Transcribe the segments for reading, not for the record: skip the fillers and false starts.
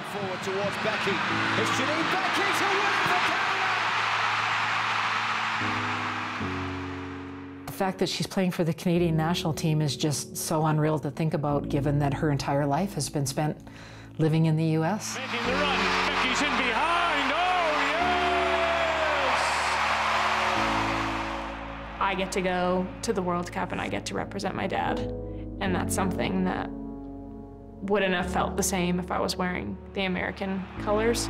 forward towards Beckie. It's Janine Beckie to win it for Canada! The fact that she's playing for the Canadian national team is just so unreal to think about, given that her entire life has been spent living in the U.S. Making the run. Beckie's in behind. Oh, yes! I get to go to the World Cup and I get to represent my dad. And that's something that wouldn't have felt the same if I was wearing the American colors.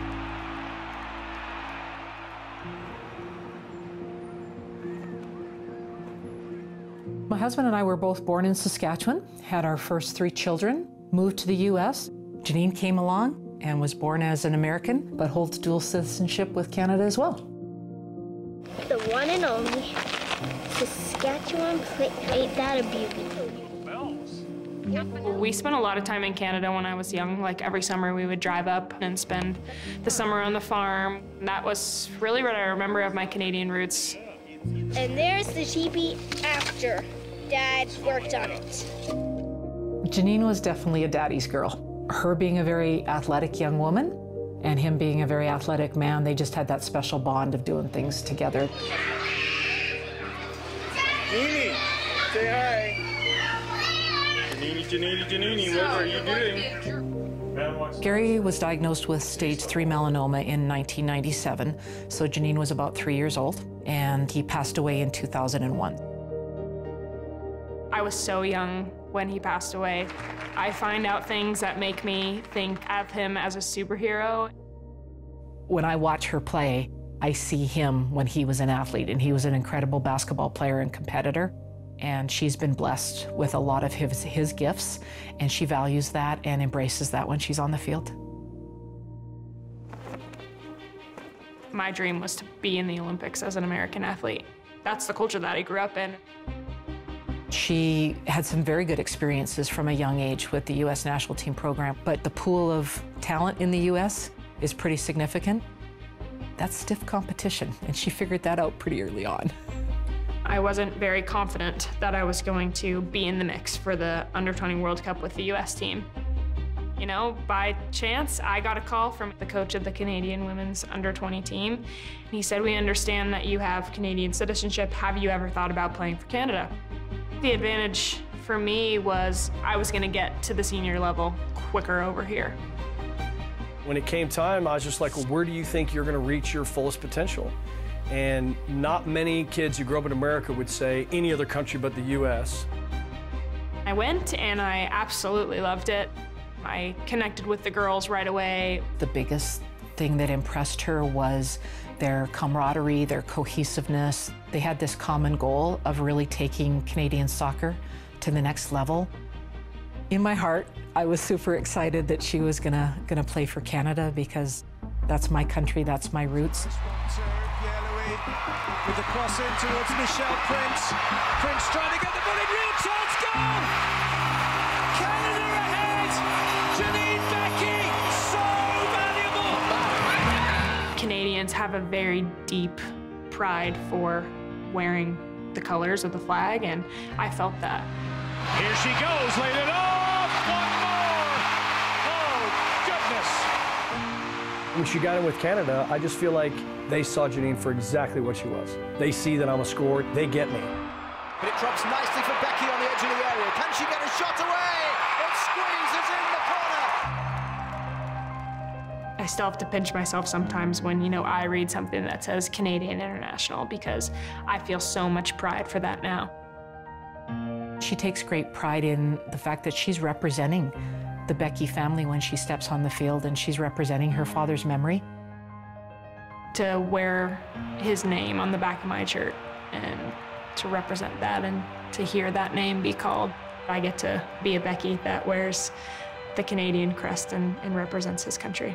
My husband and I were both born in Saskatchewan, had our first 3 children, moved to the U.S. Janine came along and was born as an American, but holds dual citizenship with Canada as well. The one and only Saskatchewan plate. Ain't that a beauty? We spent a lot of time in Canada when I was young. Like every summer we would drive up and spend the summer on the farm. That was really what I remember of my Canadian roots. And there's the teepee after Dad worked on it. Janine was definitely a daddy's girl. Her being a very athletic young woman and him being a very athletic man, they just had that special bond of doing things together. Janine, say hi. Janine, what are you doing? Gary was diagnosed with stage 3 melanoma in 1997, so Janine was about 3 years old, and he passed away in 2001. I was so young when he passed away. I find out things that make me think of him as a superhero. When I watch her play, I see him when he was an athlete, and he was an incredible basketball player and competitor. And she's been blessed with a lot of his gifts, and she values that and embraces that when she's on the field. My dream was to be in the Olympics as an American athlete. That's the culture that I grew up in. She had some very good experiences from a young age with the U.S. national team program, but the pool of talent in the U.S. is pretty significant. That's stiff competition, and she figured that out pretty early on. I wasn't very confident that I was going to be in the mix for the Under-20 World Cup with the U.S. team. You know, by chance, I got a call from the coach of the Canadian women's Under-20 team. And he said, "We understand that you have Canadian citizenship. Have you ever thought about playing for Canada?" The advantage for me was I was going to get to the senior level quicker over here. When it came time, I was just like, well, where do you think you're going to reach your fullest potential? And not many kids who grew up in America would say any other country but the U.S. I went and I absolutely loved it. I connected with the girls right away. The biggest thing that impressed her was their camaraderie, their cohesiveness. They had this common goal of really taking Canadian soccer to the next level. In my heart, I was super excited that she was gonna play for Canada, because that's my country, that's my roots. With the cross in towards Michelle Prince. Prince trying to get the ball in, real chance, goal! Canada ahead! Janine Beckie, so valuable! Canadians have a very deep pride for wearing the colors of the flag, and I felt that. Here she goes, laid it off. One more. Oh, goodness. When she got in with Canada, I just feel like they saw Janine for exactly what she was. They see that I'm a scorer. They get me. But it drops nicely for Beckie on the edge of the area. Can she get a shot away? It squeezes in the corner. I still have to pinch myself sometimes when, you know, I read something that says Canadian International, because I feel so much pride for that now. She takes great pride in the fact that she's representing the Beckie family when she steps on the field, and she's representing her father's memory. To wear his name on the back of my shirt and to represent that and to hear that name be called, I get to be a Beckie that wears the Canadian crest and represents his country.